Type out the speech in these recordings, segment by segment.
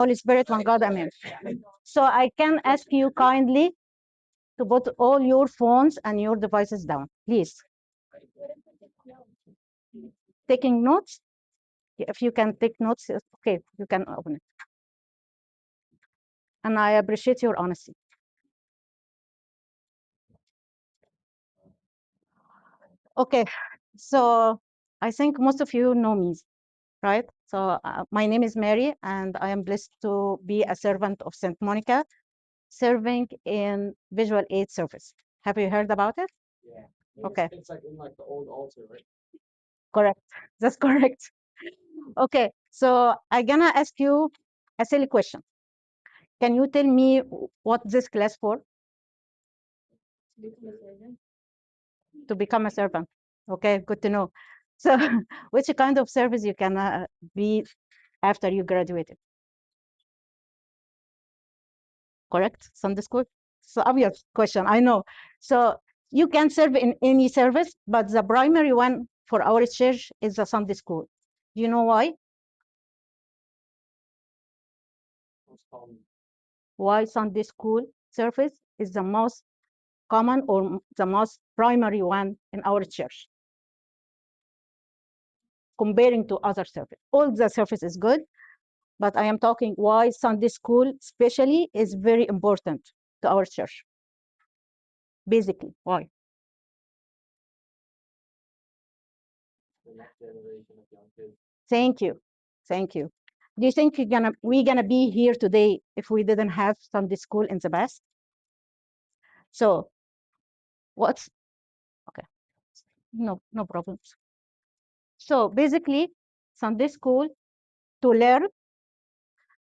Holy Spirit, one God, amen. So I can ask you kindly to put all your phones and your devices down, please. Taking notes? If you can take notes, okay, you can open it. And I appreciate your honesty. Okay, so I think most of you know me, right? So my name is Mary, and I am blessed to be a servant of St. Monica, serving in visual aid service. Have you heard about it? Yeah. Okay. It's like in like the old altar, right? Correct. That's correct. Okay, so I'm gonna ask you a silly question. Can you tell me what this class for? To become a servant. Okay, good to know. So which kind of service you can be after you graduated? Correct? Sunday school? So obvious question, I know. So you can serve in any service, but the primary one for our church is the Sunday school. Do you know why? Why Sunday school service is the most common or the most primary one in our church, comparing to other service. All the service is good, but I am talking why Sunday school especially is very important to our church. Basically, why? Thank you. Thank you. Do you think we're gonna be here today if we didn't have Sunday school in the past? So what's okay? No problems. So basically, Sunday school to learn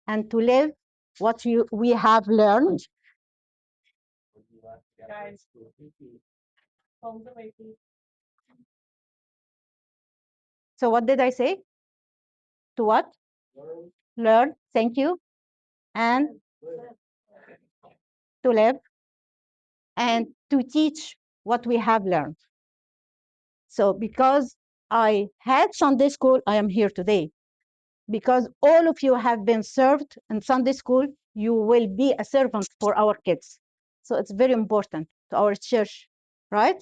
and to live what we have learned. So what did I say? To what? Learn. Thank you. And to live and to teach what we have learned. So because I had Sunday school, I am here today. Because all of you have been served in Sunday school, you will be a servant for our kids. So it's very important to our church, right?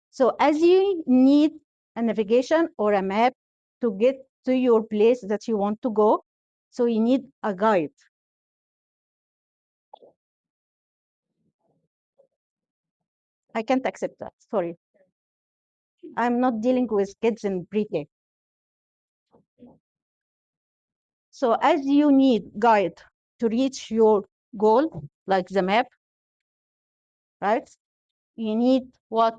So as you need a navigation or a map to get to your place that you want to go, so you need a guide. I can't accept that, sorry. I'm not dealing with kids in pre-K. So as you need guide to reach your goal, like the map, right? You need what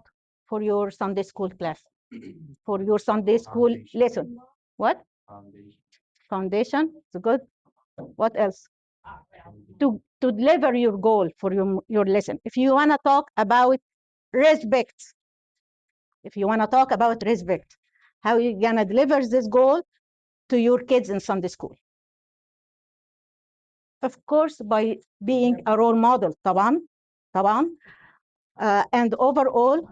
for your Sunday school class? For your Sunday school lesson. What? Foundation. It's good. What else? To deliver your goal for your lesson. If you want to talk about respect, how you gonna deliver this goal to your kids in Sunday school? Of course, by being a role model. طبعا. And overall,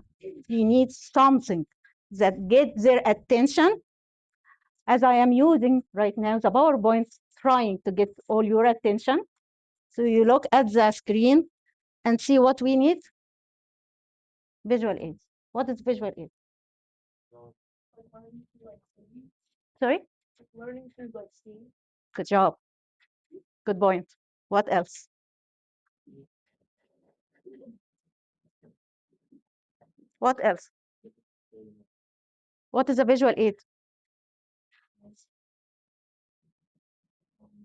you need something that gets their attention, as I am using right now the PowerPoint, trying to get all your attention. So you look at the screen and see what we need. Visual aids. What is visual aid? Sorry? Learning through like seeing. Good job. Good point. What else? What else? What is a visual aid?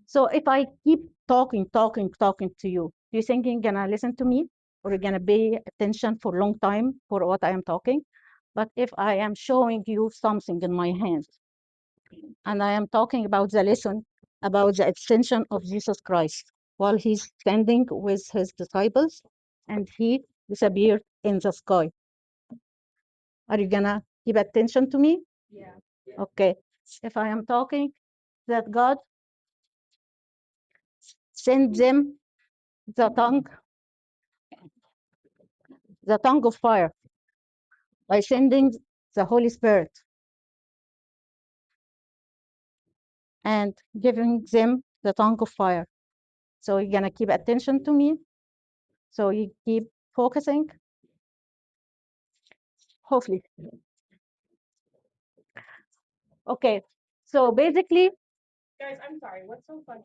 So if I keep talking to you, do you think you're gonna listen to me, or you're gonna pay attention for a long time for what I am talking? But if I am showing you something in my hand, and I am talking about the lesson about the ascension of Jesus Christ while he's standing with his disciples and he disappeared in the sky, are you gonna give attention to me? Yeah. Okay. If I am talking that God sent them the tongue of fire by sending the Holy Spirit and giving them the tongue of fire. So you're gonna keep attention to me. So you keep focusing. Hopefully. Okay. So basically, Guys, I'm sorry. What's so funny?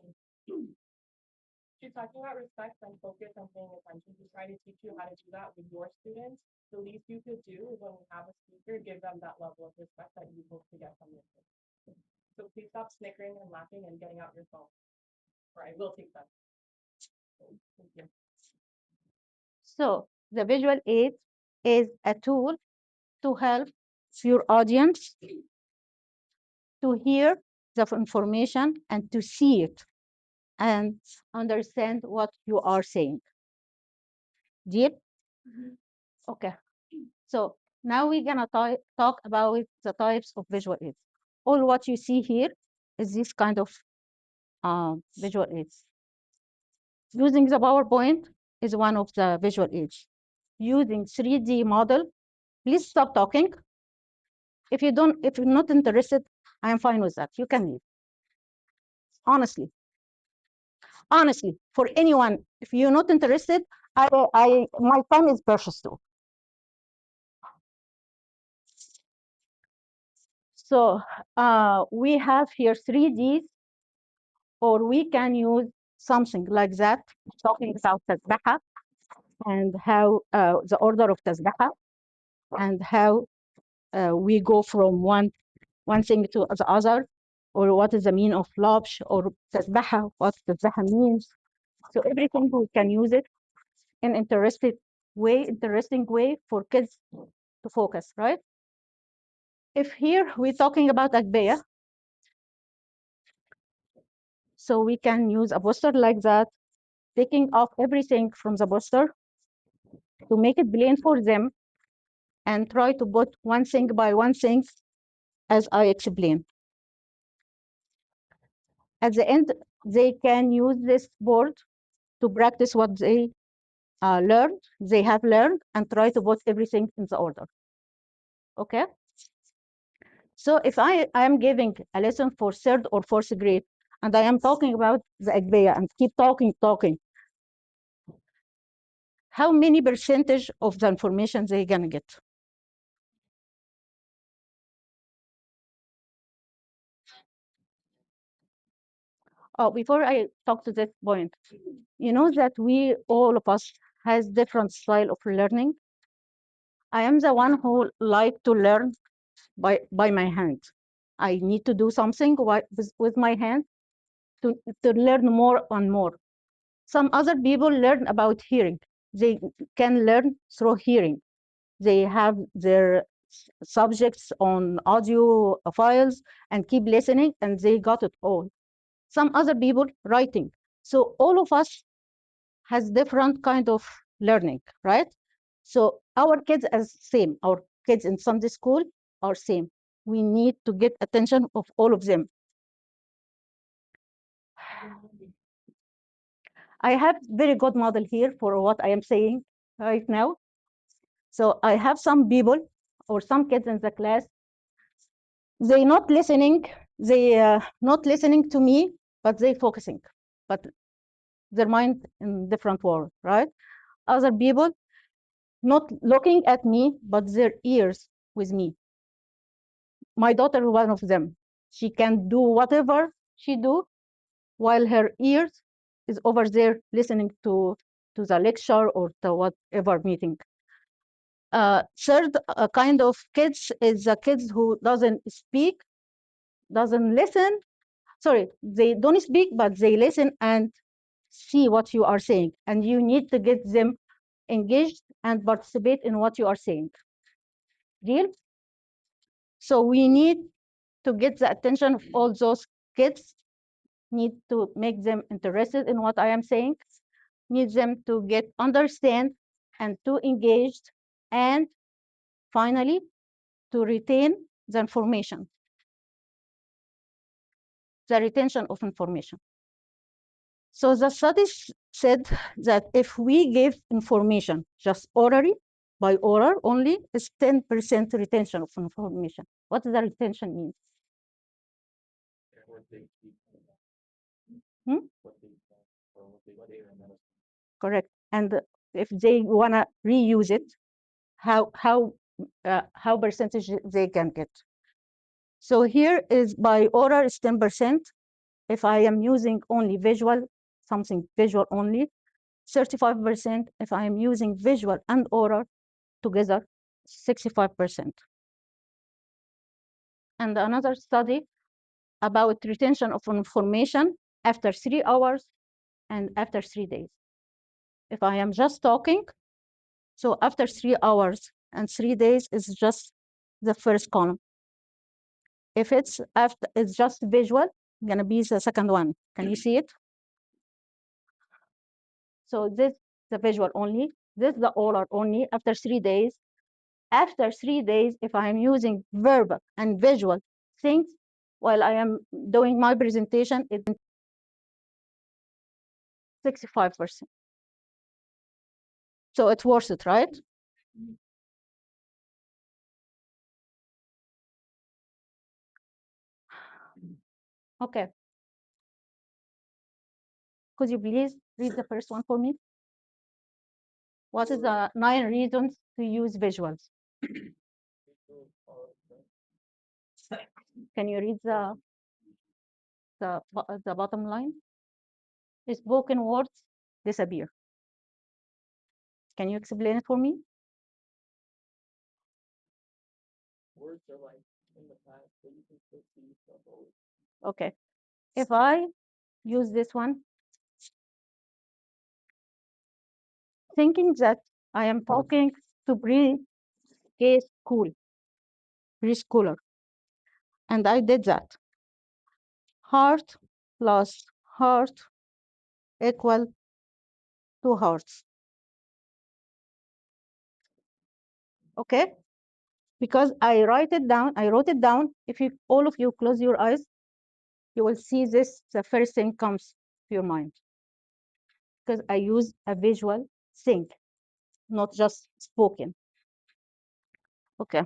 She's talking about respect and focus and paying attention. She's trying to teach you how to do that with your students. The least you could do is when we have a speaker, give them that level of respect that you hope to get from your students. So please stop snickering and laughing and getting out your phone. Or I will take that. Thank you. so the visual aid is a tool to help your audience to hear the information and to see it and understand what you are saying. Deal? Okay. So now we're gonna talk about the types of visual aids. All what you see here is this kind of visual aids. Using the PowerPoint is one of the visual aids. Using 3D model, please stop talking. If you're not interested, I am fine with that. You can leave. Honestly, for anyone, if you're not interested, my time is precious too. So we have here 3Ds, or we can use something like that, talking about tasbaha and how the order of tasbaha and how we go from one thing to the other, or what is the meaning of labsh or tasbaha, what tasbaha means. So everything we can use it in interesting way for kids to focus, right? If here we're talking about akbaya, so we can use a poster like that, taking off everything from the poster to make it plain for them and try to put one thing by one thing as I explained. At the end, they can use this board to practice what they have learned, and try to put everything in the order. Okay? So if I am giving a lesson for third or fourth grade, and I am talking about the Agbeya and keep talking, how many percentage of the information they gonna get? Oh, before I talk to this point, you know that all of us has different style of learning. I am the one who like to learn by my hand. I need to do something with my hand to learn more and more. Some other people learn about hearing. They can learn through hearing. They have their subjects on audio files and keep listening, and they got it all. Some other people writing. So all of us has different kind of learning, right? So our kids as same. Our kids in Sunday school are same. We need to get attention of all of them. I have very good model here for what I am saying right now. So I have some people or some kids in the class, they not listening to me, but they focusing, but their mind in different world, right? Other people not looking at me, but their ears with me. My daughter is one of them. She can do whatever she do while her ears is over there listening to the lecture or to whatever meeting. Third kind of kids is the kids who doesn't speak, doesn't listen. Sorry, they don't speak, but they listen and see what you are saying. And you need to get them engaged and participate in what you are saying. Deal? So we need to get the attention of all those kids, need to make them interested in what I am saying, need them to get understand and to engaged, and finally to retain the information, the retention of information. So the studies said that if we give information just orally, by oral only, is 10% retention of information. What does the retention mean? Hmm? Correct. And if they wanna reuse it, how percentage they can get. So here is by oral is 10%. If I am using only visual, something visual only, 35%. If I am using visual and oral together, 65%. And another study about retention of information after 3 hours and after 3 days. If I am just talking, so after 3 hours and 3 days is just the first column. If it's just visual, gonna be the second one. Can you see it? So this the visual only, this the oral only after 3 days. After 3 days, if I am using verbal and visual things while I am doing my presentation, it's 65%. So it's worth it, right? Okay. Could you please read the first one for me? What is the 9 reasons to use visuals? Can you read the bottom line? Spoken words disappear. Can you explain it for me? Words are like in the past, but you can still see the whole. Okay. If I use this one, thinking that I am talking to preschooler, and I did that. Heart plus heart equal to hearts. Okay? Because I wrote it down. If you all of you close your eyes, you will see this, the first thing comes to your mind. Because I use a visual thing, not just spoken. Okay.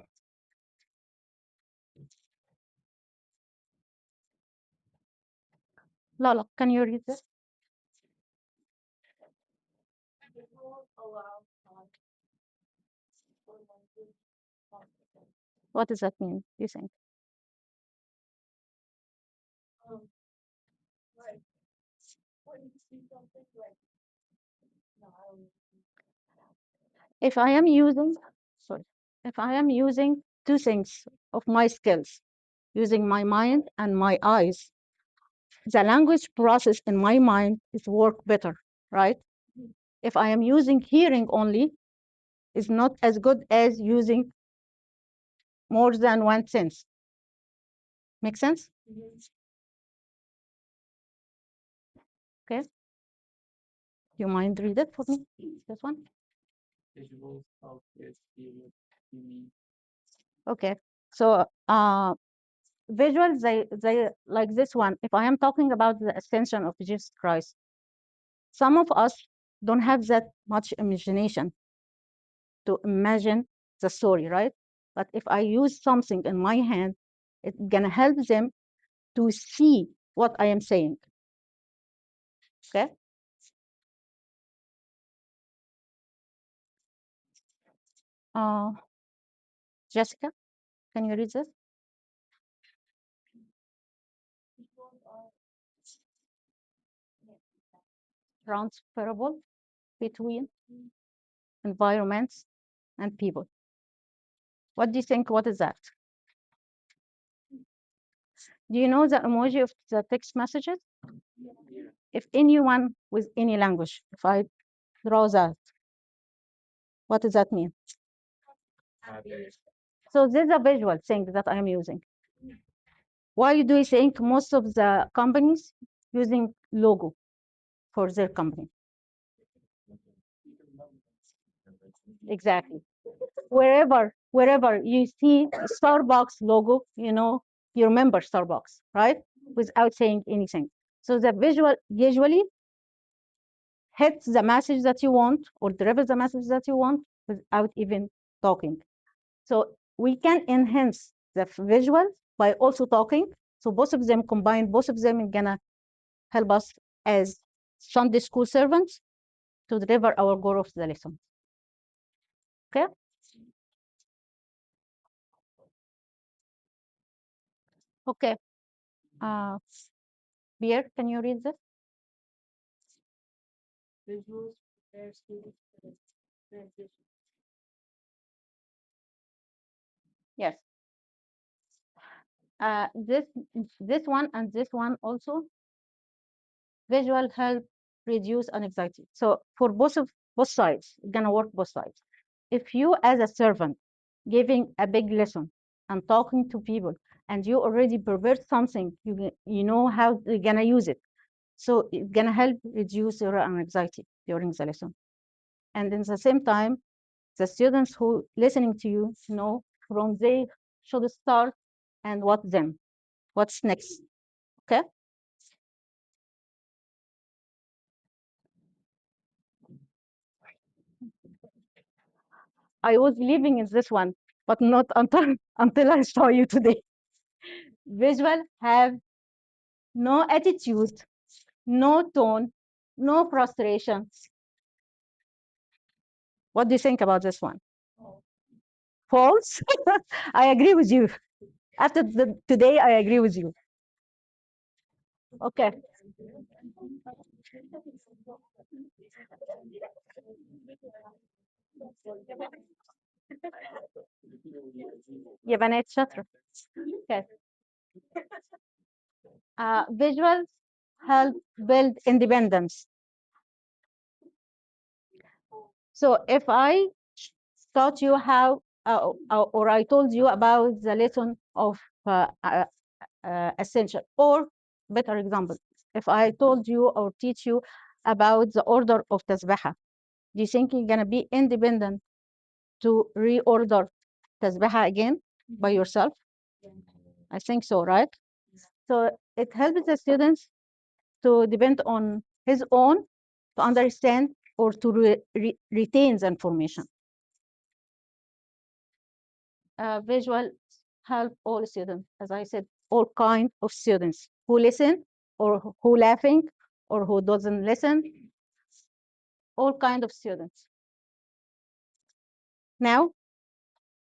Lala, can you read this? What does that mean, do you think? If I am using, sorry, if I am using two things of my skills, using my mind and my eyes, the language process in my mind is work better, right? If I am using hearing only, it's not as good as using more than one sense. Make sense? Okay. Do you mind read it for me? This one? Okay. So visuals, they like this one. If I am talking about the ascension of Jesus Christ, some of us don't have that much imagination to imagine the story, right? But if I use something in my hand, it's gonna help them to see what I am saying. Okay. Jessica, can you read this? Transferable between environments and people. What do you think? What is that? Do you know the emoji of the text messages? If anyone with any language, if I draw that, what does that mean? So this is a visual thing that I am using. Why do you think most of the companies using logo for their company? Exactly. Wherever you see Starbucks logo, you remember Starbucks, right? Without saying anything. So the visual usually hits the message that you want or delivers the message that you want without even talking. So we can enhance the visual by also talking. So both of them combined, both of them are gonna help us as Sunday school servants to deliver our goal of the lesson. Okay? Okay. Pierre, can you read this? Visuals prepare students for the transition. Yes. This one and this one also, visual help reduce anxiety. So for both sides, it's gonna work both sides. If you as a servant giving a big lesson and talking to people and you already prepared something, you know how you're gonna use it. So it's gonna help reduce your anxiety during the lesson. And in the same time, the students who listening to you know from they should start and what's next. Okay. I was believing in this one, but not until until I saw you today. Visual have no attitude, no tone, no frustration. What do you think about this one? False? I agree with you. After today, I agree with you. Okay. يا بنات شاطرة. Okay. Visuals help build independence. So if I taught you how, or I told you about the lesson of essential, or better example, if I told you or teach you about the order of tasbihah, do you think you're gonna be independent to reorder tasbihah again by yourself? I think so, right? So it helps the students to depend on his own to understand or to retain the information. Visual help all students, as I said, all kind of students who listen or who laughing or who doesn't listen, all kind of students. Now,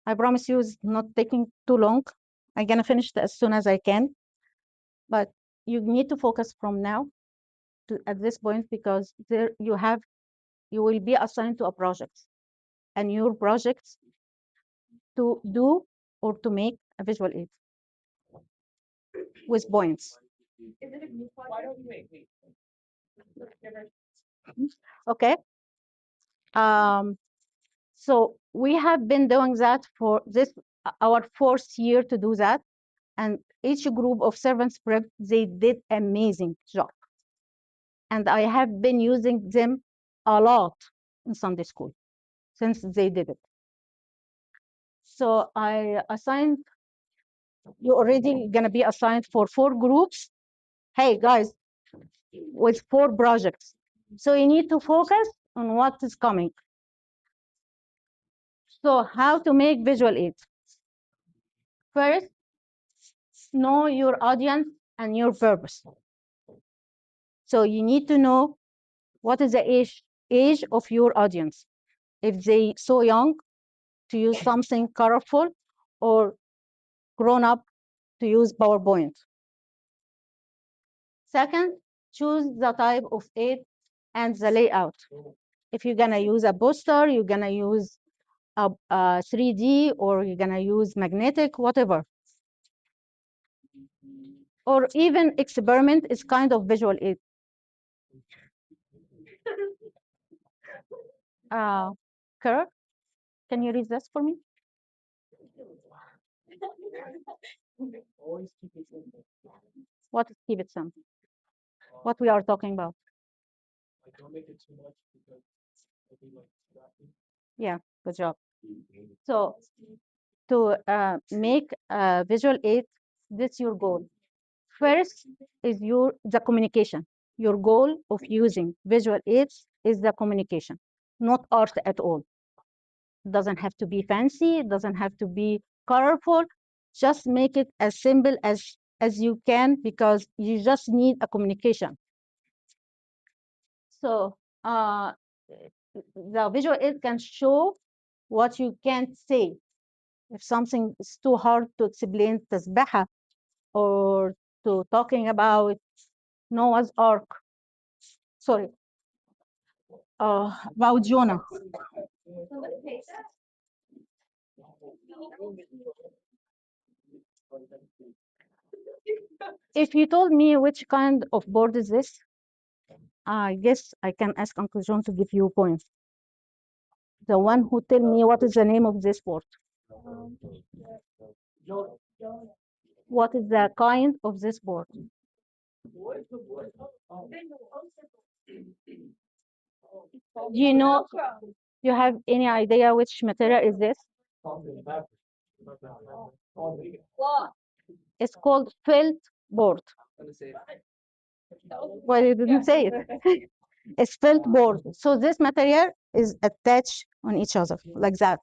I promise you it's not taking too long. I'm gonna finish it as soon as I can, but you need to focus from now to at this point because there you will be assigned to a project, and your project to do or to make a visual aid with points. Is it a group project? Why don't you wait? Okay. So we have been doing that for this our fourth year to do that, and each group of servants prep they did amazing job, and I have been using them a lot in Sunday school since they did it. So I assigned you already gonna be assigned for 4 groups. Hey guys, with 4 projects. So you need to focus on what is coming. So how to make visual aids? First, know your audience and your purpose. So you need to know what is the age of your audience. If they so young to use something colorful or grown up to use PowerPoint. Second, choose the type of aid and the layout. If you're gonna use a poster, you're gonna use a 3D, or you're gonna use magnetic, whatever. Or even experiment is kind of visual aid. Kirk, can you read this for me? Always keep it simple. What is keep it simple? What we are talking about? Like, don't make it too much because it'll be like distracting. Yeah, good job. So to make a visual aid, this is your goal. First is the communication. Your goal of using visual aids is the communication, not art at all. It doesn't have to be fancy, it doesn't have to be colorful. Just make it as simple as you can because you just need a communication. So the visual aid can show what you can't say. If something is too hard to explain تسبحة or to talking about Noah's Ark, sorry, about Jonah. If you told me which kind of board is this, I guess I can ask Uncle John to give you points. The one who tell me what is the name of this board. What is the kind of this board? Do you know? Do you have any idea which material is this? It's called felt board. Well, you didn't say it. It's felt board. So this material is attached on each other like that.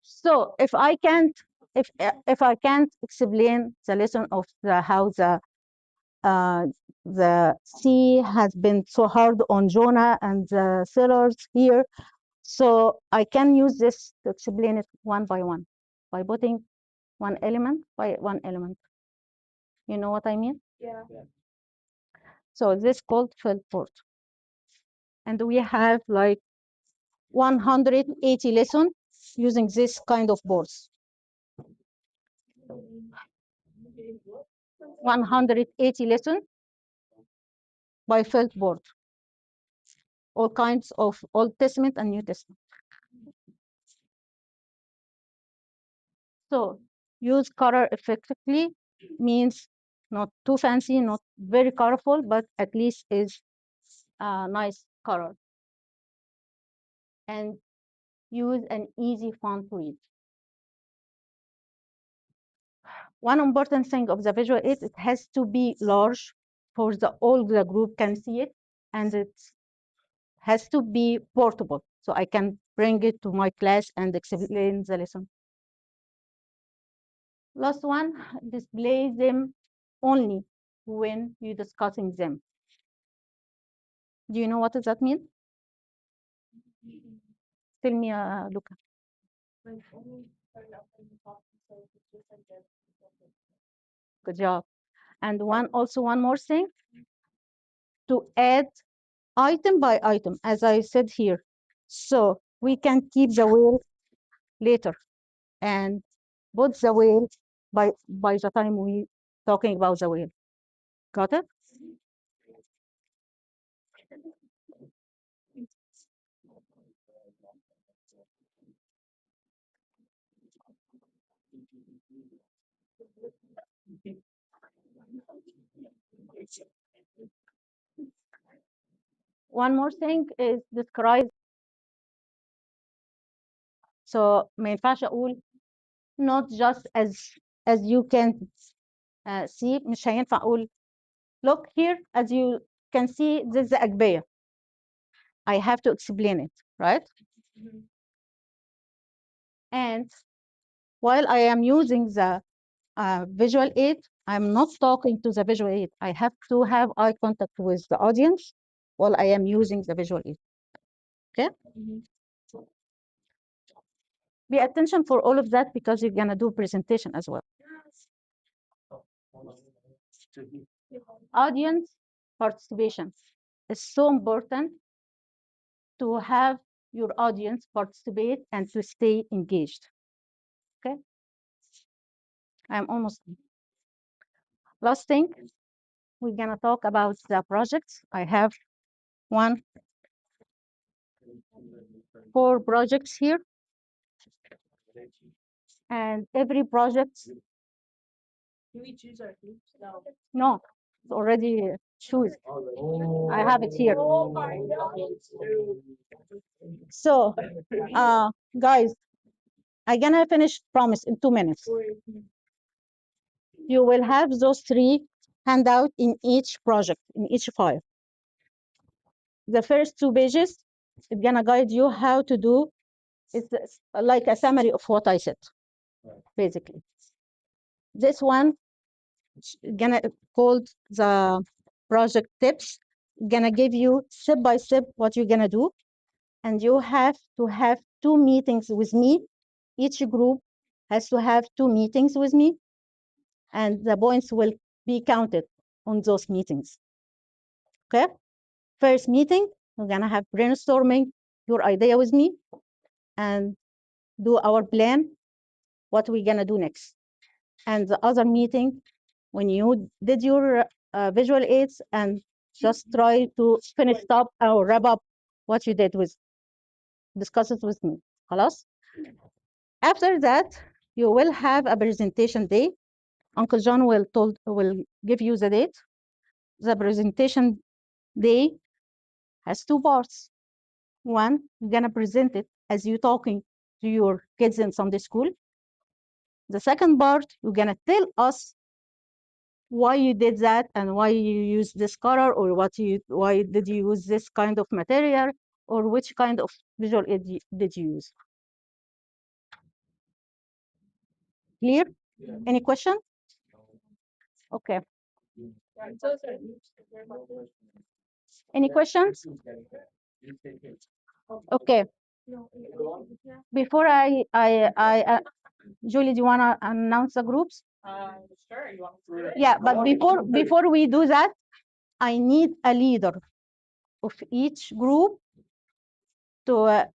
So if I can't explain the lesson of how the sea has been so hard on Jonah and the sailors here, so I can use this to explain it one by one by putting one element by one element. You know what I mean? Yeah. So this is called felt board. And we have like 180 lessons using this kind of boards. 180 lessons by felt board. All kinds of Old Testament and New Testament. So use color effectively means not too fancy, not very colorful, but at least is a nice color. And use an easy font to read. One important thing of the visual aid, it has to be large for all the group can see it, and it has to be portable, so I can bring it to my class and explain the lesson. Last one, display them only when you're discussing them. Do you know what does that mean? Tell me, Luca. Good job. And one more thing, to add item by item, as I said here. So we can keep the wheel later and put the wheel by the time we talking about the wheel. Got it? One more thing is describe. So ما ينفعش أقول not just as you can see. مش هينفع أقول look here, as you can see, this is the أجبية. I have to explain it, right? And while I am using the visual aid, I'm not talking to the visual aid. I have to have eye contact with the audience while I am using the visual aid. Okay? Pay attention for all of that because you're gonna do presentation as well. Audience participation is so important to have your audience participate and to stay engaged. Okay? I'm almost done. Last thing, we're gonna talk about the projects. I have 4 projects here, and every project. Do we choose our groups? No. No, it's already choose. I have it here. So, guys, I'm gonna finish, promise, in 2 minutes. You will have those 3 handouts in each project, in each file. The first 2 pages is gonna guide you how to do. It's like a summary of what I said, basically. This one is gonna called the project tips. gonna give you step by step what you're gonna do, and you have to have 2 meetings with me. Each group has to have 2 meetings with me, and the points will be counted on those meetings. Okay? First meeting, we're gonna have brainstorming your idea with me and do our plan, what we're gonna do next. And the other meeting, when you did your visual aids, and just try to finish up or wrap up what you did with, discuss it with me. خلاص? After that, you will have a presentation day. Uncle John will give you the date. The presentation day has 2 parts. One, you're gonna present it as you talking to your kids in Sunday school. The second part, you're gonna tell us why you did that and why you use this color, or why did you use this kind of material, or which kind of visual aid did you use. Clear? Any question? Okay. Any questions? Okay. Before Julie, do you want to announce the groups? Sure. You want me to? Yeah, but before we do that, I need a leader of each group to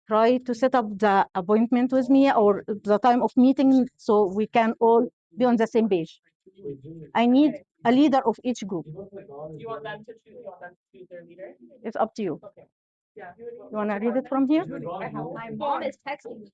try to set up the appointment with me or the time of meeting, so we can all be on the same page. I need a leader of each group. You want them to choose? You want them to choose their leader? It's up to you. Okay. Yeah. You want to read it from here? My mom is texting me.